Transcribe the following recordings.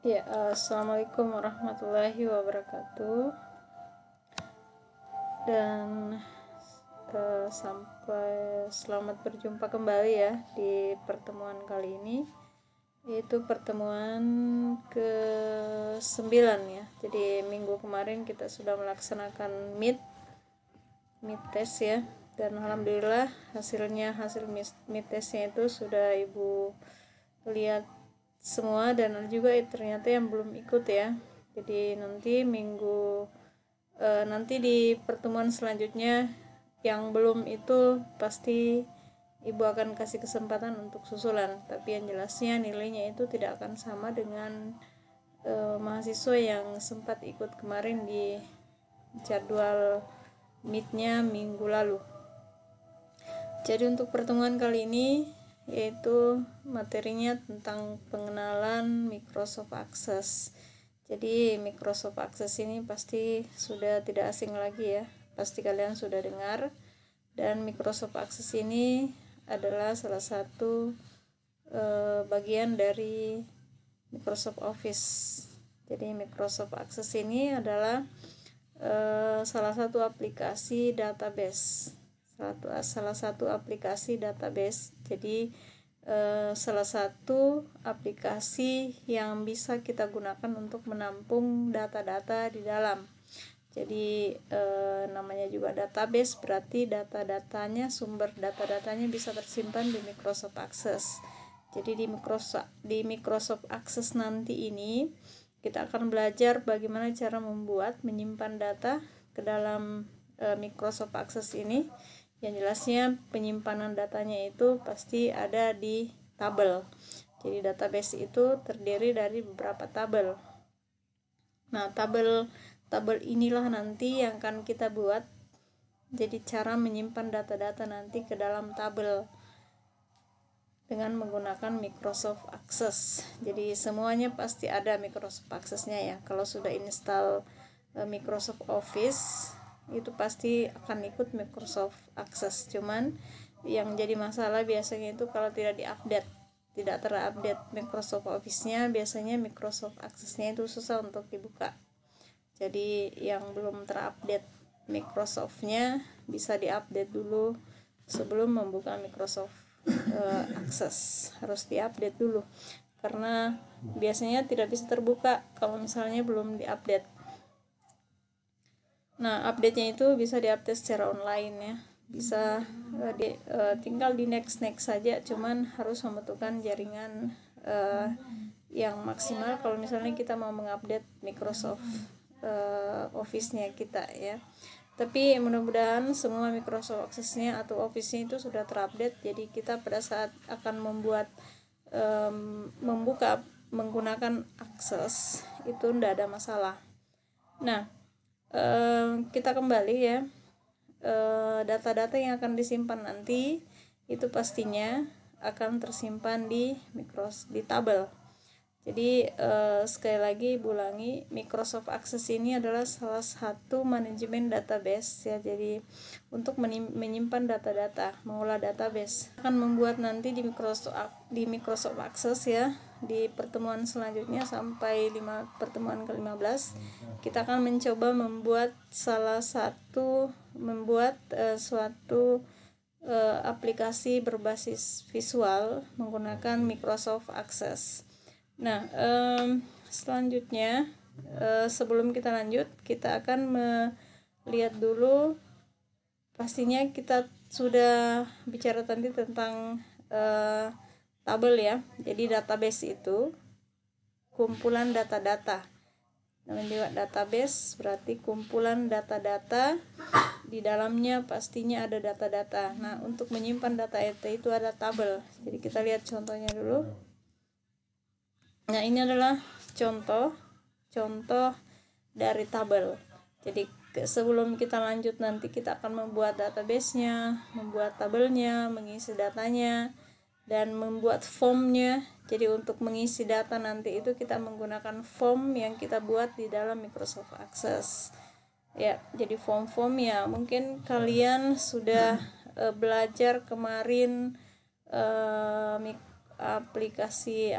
Ya, assalamualaikum warahmatullahi wabarakatuh. Dan sampai selamat berjumpa kembali ya di pertemuan kali ini, yaitu pertemuan ke-9 ya. Jadi minggu kemarin kita sudah melaksanakan meet test ya. Dan alhamdulillah hasil meet testnya itu sudah Ibu lihat semua, dan juga ternyata yang belum ikut ya. Jadi nanti di pertemuan selanjutnya yang belum itu pasti Ibu akan kasih kesempatan untuk susulan, tapi yang jelasnya nilainya itu tidak akan sama dengan mahasiswa yang sempat ikut kemarin di jadwal meetnya minggu lalu. Jadi untuk pertemuan kali ini yaitu materinya tentang pengenalan Microsoft Access. Jadi Microsoft Access ini pasti sudah tidak asing lagi ya, pasti kalian sudah dengar. Dan Microsoft Access ini adalah salah satu bagian dari Microsoft Office. Jadi Microsoft Access ini adalah salah satu aplikasi database. Salah satu aplikasi database. Jadi salah satu aplikasi yang bisa kita gunakan untuk menampung data-data di dalam. Jadi namanya juga database, berarti data-datanya, sumber data-datanya bisa tersimpan di Microsoft Access. Jadi di Microsoft Access nanti ini kita akan belajar bagaimana cara menyimpan data ke dalam Microsoft Access ini. Yang jelasnya penyimpanan datanya itu pasti ada di tabel. Jadi database itu terdiri dari beberapa tabel. Nah, tabel inilah nanti yang akan kita buat. Jadi cara menyimpan data-data nanti ke dalam tabel dengan menggunakan Microsoft Access. Jadi semuanya pasti ada Microsoft Access-nya ya. Kalau sudah install Microsoft Office, itu pasti akan ikut Microsoft Access. Cuman yang jadi masalah biasanya itu kalau tidak terupdate Microsoft Office-nya, biasanya Microsoft Access-nya itu susah untuk dibuka. Jadi yang belum terupdate Microsoft-nya bisa diupdate dulu sebelum membuka Microsoft Access. Harus diupdate dulu karena biasanya tidak bisa terbuka kalau misalnya belum diupdate. Nah, update-nya itu bisa diupdate secara online ya. Bisa tinggal di next saja, cuman harus membutuhkan jaringan yang maksimal kalau misalnya kita mau mengupdate Microsoft Office-nya kita ya. Tapi mudah-mudahan semua Microsoft Access-nya atau Office-nya itu sudah terupdate, jadi kita pada saat akan membuka menggunakan akses itu tidak ada masalah. Nah, kita kembali ya, data-data yang akan disimpan nanti itu pastinya akan tersimpan di tabel. Jadi sekali lagi ulangi, Microsoft Access ini adalah salah satu manajemen database ya. Jadi untuk menyimpan data-data, mengolah database, akan membuat nanti di Microsoft Access ya. Di pertemuan selanjutnya sampai pertemuan ke-15 kita akan mencoba membuat suatu aplikasi berbasis visual menggunakan Microsoft Access. Nah, selanjutnya sebelum kita lanjut, kita akan melihat dulu, pastinya kita sudah bicara tadi tentang tabel ya. Jadi database itu kumpulan data-data. Namanya database berarti kumpulan data-data, di dalamnya pastinya ada data-data. Nah, untuk menyimpan data itu ada tabel. Jadi kita lihat contohnya dulu. Nah, ini adalah contoh dari tabel. Jadi sebelum kita lanjut, nanti kita akan membuat database-nya, membuat tabelnya, mengisi datanya, dan membuat formnya. Jadi untuk mengisi data nanti itu kita menggunakan form yang kita buat di dalam Microsoft Access. Ya, jadi form ya mungkin kalian sudah belajar kemarin aplikasi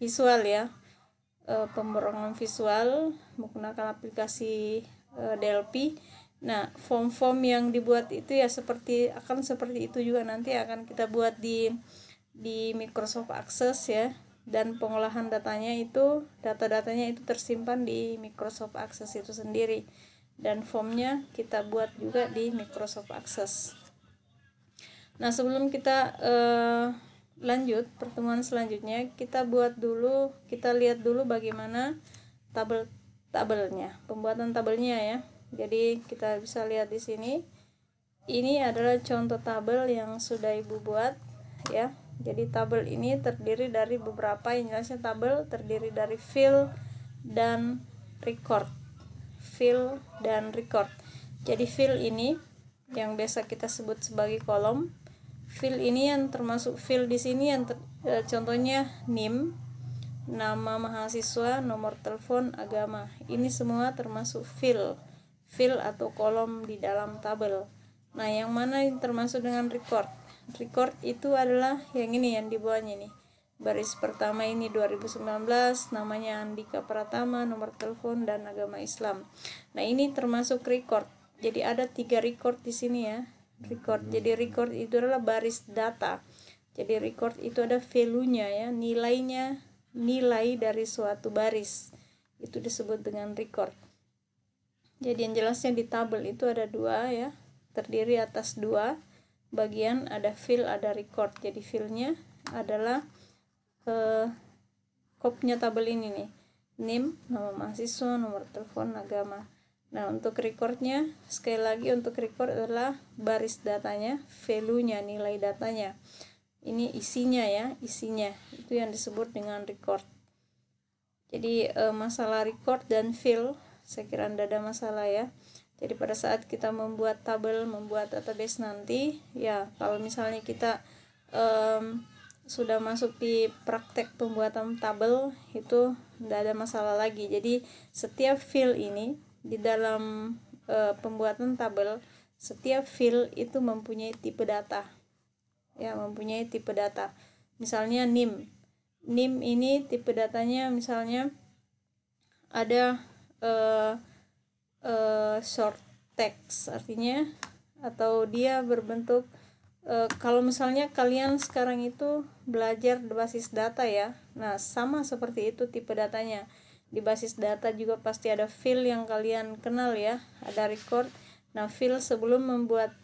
visual ya. pemrograman visual menggunakan aplikasi DLP. Nah, form-form yang dibuat itu ya seperti itu juga nanti akan kita buat di Microsoft Access ya. Dan pengolahan datanya itu, data-datanya itu tersimpan di Microsoft Access itu sendiri, dan formnya kita buat juga di Microsoft Access. Nah, sebelum kita lanjut pertemuan selanjutnya, kita lihat dulu bagaimana tabelnya, pembuatan tabelnya ya. Jadi kita bisa lihat di sini, ini adalah contoh tabel yang sudah Ibu buat ya. Jadi tabel ini terdiri dari beberapa, yang jelasnya tabel terdiri dari field dan record. Field dan record. Jadi field ini yang biasa kita sebut sebagai kolom. Field ini yang termasuk field di sini yang contohnya NIM, nama mahasiswa, nomor telepon, agama. Ini semua termasuk field atau kolom di dalam tabel. Nah, yang mana yang termasuk dengan record? Record itu adalah yang ini, yang di bawahnya ini. Baris pertama ini 2019, namanya Andika Pratama, nomor telepon dan agama Islam. Nah, ini termasuk record. Jadi ada 3 record di sini ya. Record. Jadi record itu adalah baris data. Jadi record itu ada value-nya ya, nilainya, nilai dari suatu baris. Itu disebut dengan record. Jadi yang jelasnya di tabel itu ada 2 ya, terdiri atas 2 bagian, ada field, ada record. Jadi fieldnya adalah kopnya tabel ini nih, NIM, nama mahasiswa, nomor telepon, agama. Nah, untuk recordnya, sekali lagi untuk record adalah baris datanya, value-nya, nilai datanya. Ini isinya ya, isinya itu yang disebut dengan record. Jadi masalah record dan field saya kira tidak ada masalah ya. Jadi pada saat kita membuat tabel, membuat database nanti ya, kalau misalnya kita sudah masuk di praktek pembuatan tabel, itu tidak ada masalah lagi. Jadi setiap field ini di dalam pembuatan tabel, setiap field itu mempunyai tipe data ya, mempunyai tipe data. Misalnya NIM ini tipe datanya misalnya ada short text, artinya atau dia berbentuk kalau misalnya kalian sekarang itu belajar basis data ya, nah sama seperti itu tipe datanya. Di basis data juga pasti ada field yang kalian kenal ya, ada record. Nah, field sebelum membuat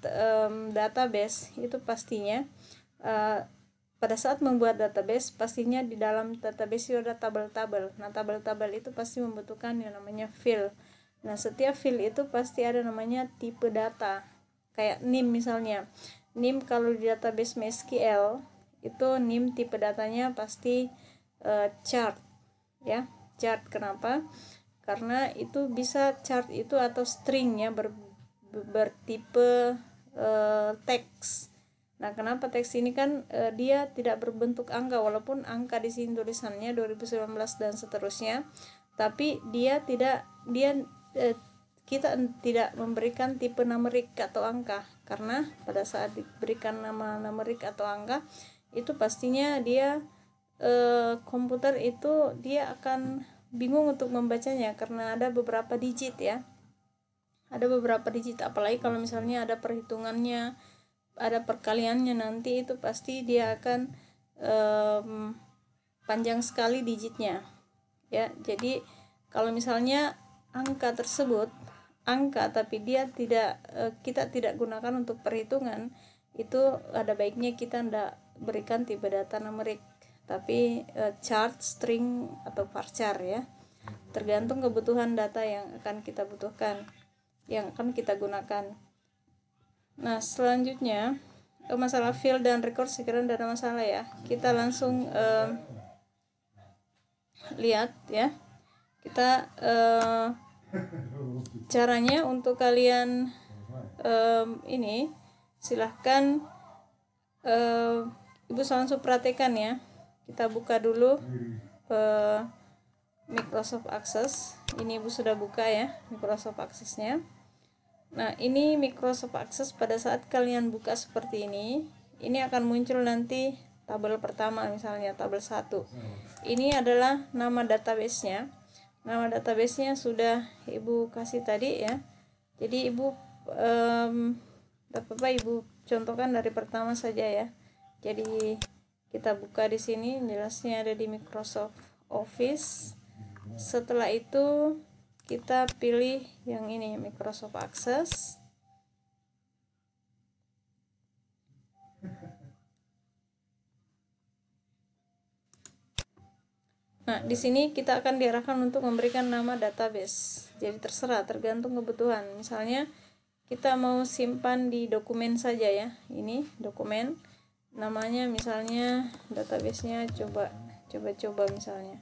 database itu pastinya pada saat membuat database, pastinya di dalam database itu ada tabel-tabel. Nah, tabel-tabel itu pasti membutuhkan yang namanya field. Nah, setiap field itu pasti ada namanya tipe data. Kayak NIM misalnya. NIM kalau di database MySQL, itu NIM tipe datanya pasti chart. Ya, chart. Kenapa? Karena itu bisa chart itu atau string ya, bertipe teks. Nah, kenapa teks ini kan dia tidak berbentuk angka, walaupun angka di sini tulisannya 2019 dan seterusnya, tapi kita tidak memberikan tipe numerik atau angka, karena pada saat diberikan nama numerik atau angka itu pastinya dia komputer itu dia akan bingung untuk membacanya karena ada beberapa digit ya. Ada beberapa digit, apalagi kalau misalnya ada perhitungannya, ada perkaliannya, nanti itu pasti dia akan panjang sekali digitnya ya. Jadi kalau misalnya angka tersebut angka tapi dia kita tidak gunakan untuk perhitungan, itu ada baiknya kita tidak berikan tipe data numerik, tapi chart, string atau varchar ya, tergantung kebutuhan data yang akan kita butuhkan, yang akan kita gunakan. Nah, selanjutnya masalah field dan record sekiranya tidak ada masalah ya. Kita langsung lihat ya. Kita caranya untuk kalian ini silahkan Ibu langsung perhatikan ya. Kita buka dulu Microsoft Access. Ini Ibu sudah buka ya Microsoft Access-nya. Nah, ini Microsoft Access. Pada saat kalian buka seperti ini akan muncul nanti tabel pertama, misalnya tabel 1. Ini adalah nama database-nya. Nama database-nya sudah Ibu kasih tadi ya. Jadi Ibu Ibu contohkan dari pertama saja ya. Jadi kita buka di sini, jelasnya ada di Microsoft Office. Setelah itu kita pilih yang ini, Microsoft Access. Nah, di sini kita akan diarahkan untuk memberikan nama database. Jadi terserah, tergantung kebutuhan. Misalnya kita mau simpan di dokumen saja ya. Ini dokumen. Namanya misalnya database-nya coba misalnya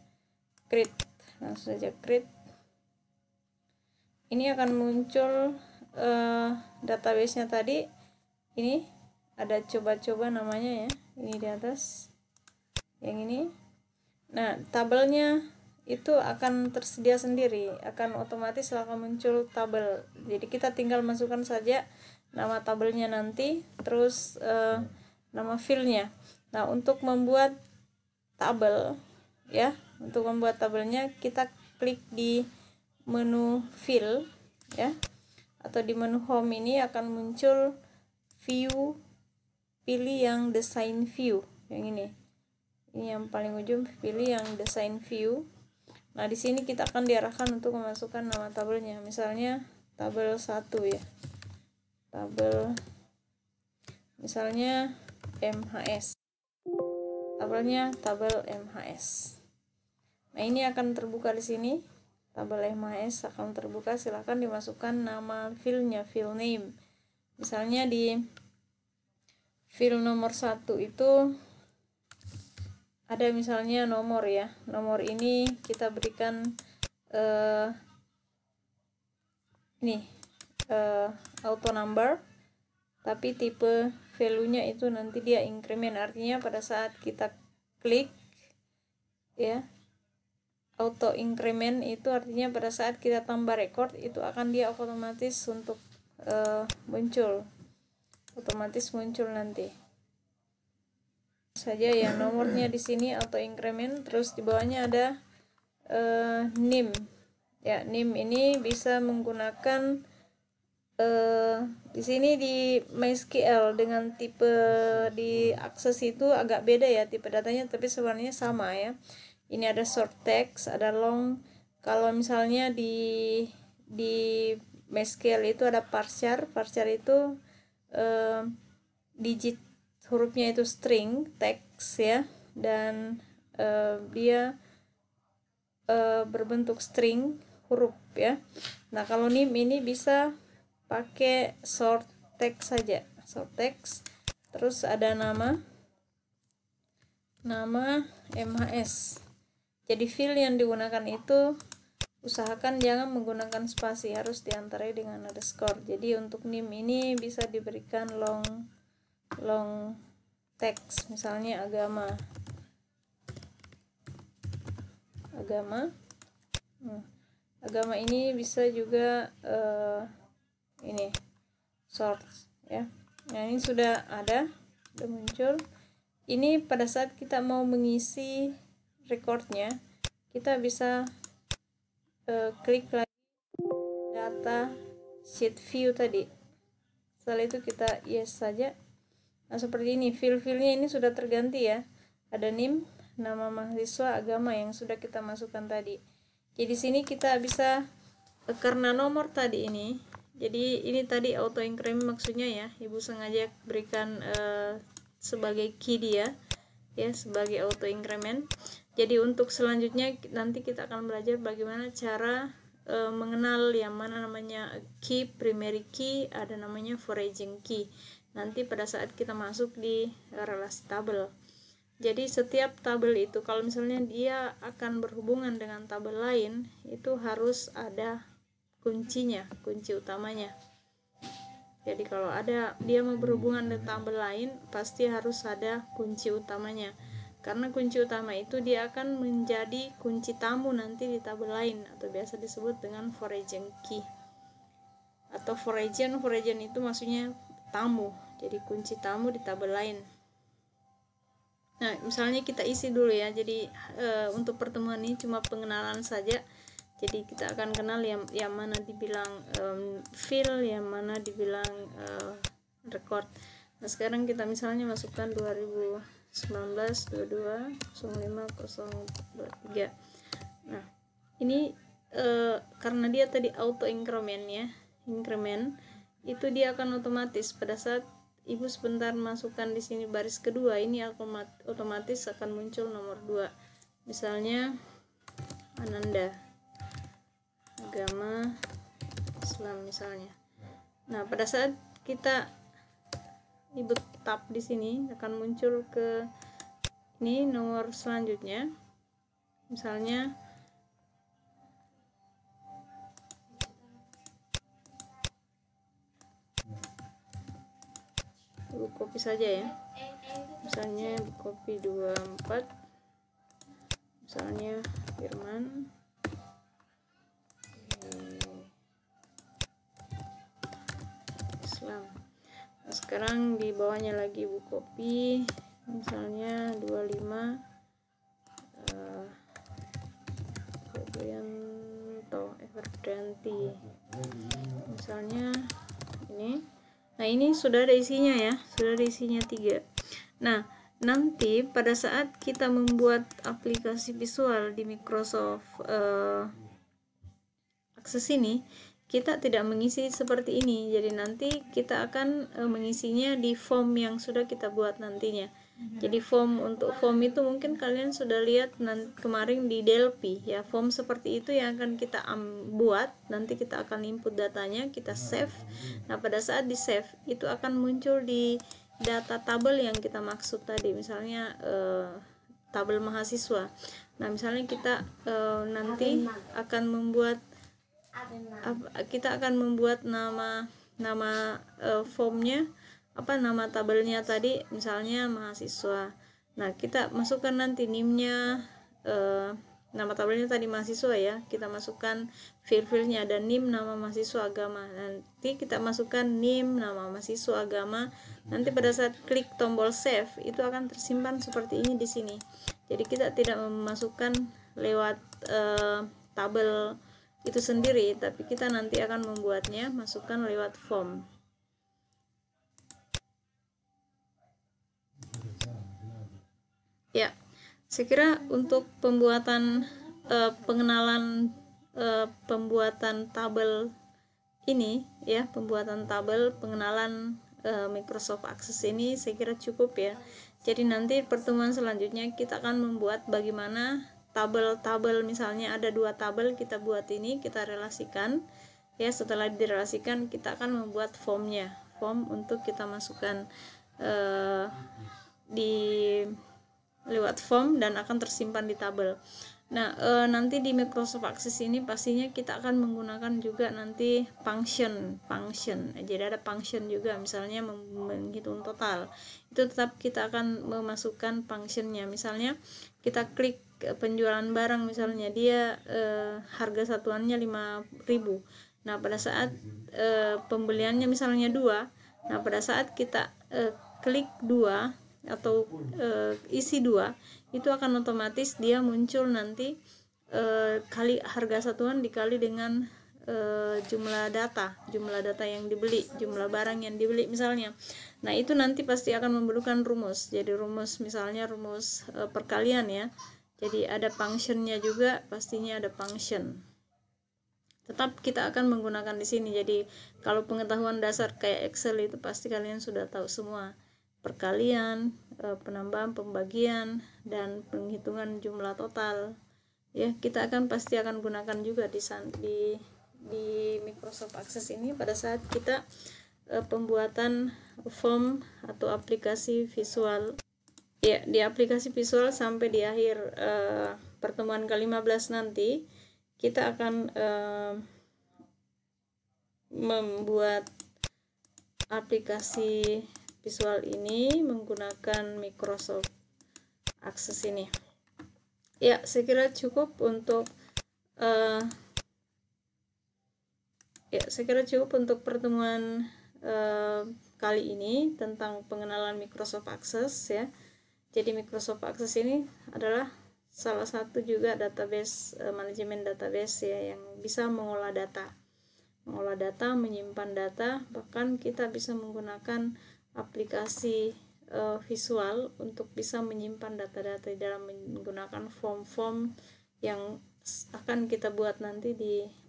create. Langsung saja create. Ini akan muncul database-nya tadi. Ini ada coba-coba namanya ya. Ini di atas. Yang ini. Nah, tabelnya itu akan tersedia sendiri, akan otomatis akan muncul tabel. Jadi kita tinggal masukkan saja nama tabelnya nanti, terus nama filenya. Nah, untuk membuat tabel ya, untuk membuat tabelnya kita klik di menu file ya, atau di menu home. Ini akan muncul view, pilih yang design view, yang ini yang paling ujung, pilih yang design view. Nah, di sini kita akan diarahkan untuk memasukkan nama tabelnya. Misalnya tabel 1 ya. Tabel misalnya MHS. Tabelnya tabel MHS. Nah, ini akan terbuka di sini. Tabel MHS akan terbuka, silahkan dimasukkan nama filenya, file name. Misalnya di file nomor 1 itu ada misalnya nomor ya. Nomor ini kita berikan auto number, tapi tipe value-nya itu nanti dia increment, artinya pada saat kita klik ya, auto increment itu artinya pada saat kita tambah record itu akan dia otomatis untuk muncul, otomatis muncul nanti saja ya. Nomornya di sini auto increment, terus di bawahnya ada name ya. Name ini bisa menggunakan di sini di MySQL dengan tipe di Access itu agak beda ya tipe datanya, tapi sebenarnya sama ya. Ini ada short text, ada long. Kalau misalnya di MySQL itu ada parser. Parser itu digit hurufnya itu string text ya, dan dia berbentuk string huruf ya. Nah, kalau name ini bisa pakai short text saja, short text, terus ada nama MHS. Jadi file yang digunakan itu usahakan jangan menggunakan spasi, harus diantarai dengan underscore. Jadi untuk name ini bisa diberikan long text, misalnya agama. Agama ini bisa juga ini short ya. Nah, ini sudah muncul. Ini pada saat kita mau mengisi recordnya, kita bisa klik lagi data sheet view tadi. Setelah itu kita yes saja. Nah, seperti ini, file-filenya ini sudah terganti ya. Ada name, nama mahasiswa, agama yang sudah kita masukkan tadi. Jadi sini kita bisa karena nomor tadi ini, jadi ini tadi auto increment maksudnya ya, Ibu sengaja berikan sebagai key dia ya, sebagai auto increment. Jadi untuk selanjutnya nanti kita akan belajar bagaimana cara mengenal yang mana namanya key, primary key, ada namanya foraging key. Nanti pada saat kita masuk di relasi tabel. Jadi setiap tabel itu kalau misalnya dia akan berhubungan dengan tabel lain, itu harus ada kuncinya, kunci utamanya. Jadi kalau ada dia mau berhubungan dengan tabel lain, pasti harus ada kunci utamanya. Karena kunci utama itu dia akan menjadi kunci tamu nanti di tabel lain, atau biasa disebut dengan foraging key. Atau foragen itu maksudnya tamu, jadi kunci tamu di tabel lain. Nah, misalnya kita isi dulu ya. Jadi untuk pertemuan ini cuma pengenalan saja. Jadi kita akan kenal yang mana dibilang file, yang mana dibilang record. Nah, sekarang kita misalnya masukkan 2019 22 05 023. Nah, ini karena dia tadi auto increment ya, increment itu dia akan otomatis pada saat ibu sebentar masukkan di sini baris kedua, ini otomatis akan muncul nomor 2. Misalnya Ananda, agama Islam misalnya. Nah, pada saat kita ibu tap di sini akan muncul ke ini nomor selanjutnya. Misalnya ibu copy saja ya. Misalnya ibu copy 24. Misalnya Firman Islam. Nah, sekarang di bawahnya lagi ibu copy misalnya 25 Febrianto Everdanti misalnya ini. Nah, ini sudah ada isinya ya, sudah ada isinya 3. Nah, nanti pada saat kita membuat aplikasi visual di Microsoft Access ini, kita tidak mengisi seperti ini. Jadi nanti kita akan mengisinya di form yang sudah kita buat nantinya. Jadi untuk form itu mungkin kalian sudah lihat kemarin di Delphi ya, form seperti itu yang akan kita buat. Nanti kita akan input datanya, kita save. Nah, pada saat di save itu akan muncul di data tabel yang kita maksud tadi, misalnya tabel mahasiswa. Nah, misalnya kita nanti akan membuat nama formnya nama tabelnya tadi misalnya mahasiswa. Nah, kita masukkan nanti NIM-nya, nama tabelnya tadi mahasiswa ya, kita masukkan file-filenya, ada NIM nama mahasiswa agama, nanti kita masukkan NIM nama mahasiswa agama. Nanti pada saat klik tombol save itu akan tersimpan seperti ini di sini. Jadi kita tidak memasukkan lewat tabel itu sendiri, tapi kita nanti akan membuatnya masukkan lewat form. Ya, saya kira untuk pembuatan pengenalan pembuatan tabel ini ya, pembuatan tabel pengenalan Microsoft Access ini saya kira cukup ya. Jadi nanti pertemuan selanjutnya kita akan membuat bagaimana tabel-tabel, misalnya ada 2 tabel kita buat ini, kita relasikan ya. Setelah direlasikan kita akan membuat formnya, form untuk kita masukkan di lewat form dan akan tersimpan di tabel. Nah, nanti di Microsoft Access ini pastinya kita akan menggunakan juga nanti function. Jadi ada function juga, misalnya menghitung total. Itu tetap kita akan memasukkan functionnya. Misalnya kita klik penjualan barang, misalnya dia harga satuannya 5.000. Nah, pada saat pembeliannya misalnya 2. Nah, pada saat kita klik 2 atau isi 2, itu akan otomatis dia muncul nanti kali harga satuan dikali dengan jumlah data yang dibeli, jumlah barang yang dibeli misalnya. Nah, itu nanti pasti akan memerlukan rumus. Jadi rumus, misalnya rumus perkalian ya. Jadi ada functionnya juga, pastinya ada function. Tetap kita akan menggunakan di sini. Jadi kalau pengetahuan dasar kayak Excel itu pasti kalian sudah tahu semua. Perkalian, penambahan, pembagian, dan penghitungan jumlah total ya, kita pasti akan gunakan juga di Microsoft Access ini pada saat kita pembuatan form atau aplikasi visual ya. Di aplikasi visual sampai di akhir pertemuan ke-15 nanti kita akan membuat aplikasi visual ini menggunakan Microsoft Access ini. Ya, saya kira cukup untuk pertemuan kali ini tentang pengenalan Microsoft Access ya. Jadi Microsoft Access ini adalah salah satu juga database, manajemen database ya, yang bisa mengolah data, menyimpan data. Bahkan kita bisa menggunakan aplikasi visual untuk bisa menyimpan data-data di dalam, menggunakan form-form yang akan kita buat nanti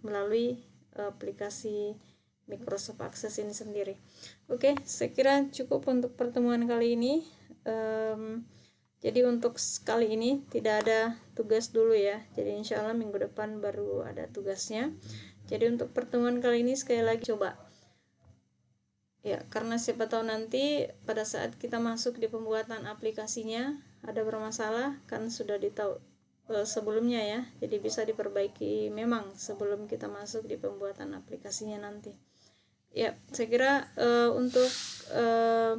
melalui aplikasi Microsoft Access ini sendiri. Oke, saya kira cukup untuk pertemuan kali ini. Jadi untuk kali ini tidak ada tugas dulu ya. Jadi insya Allah minggu depan baru ada tugasnya. Jadi untuk pertemuan kali ini sekali lagi coba ya, karena siapa tahu nanti pada saat kita masuk di pembuatan aplikasinya ada bermasalah, kan sudah ditahu sebelumnya ya. Jadi bisa diperbaiki memang sebelum kita masuk di pembuatan aplikasinya nanti. Ya, saya kira untuk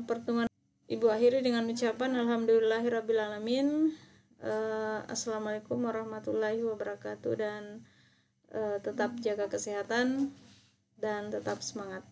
pertemuan Ibu akhiri dengan ucapan alhamdulillahirabbil-alamin. Assalamualaikum warahmatullahi wabarakatuh, dan tetap jaga kesehatan dan tetap semangat.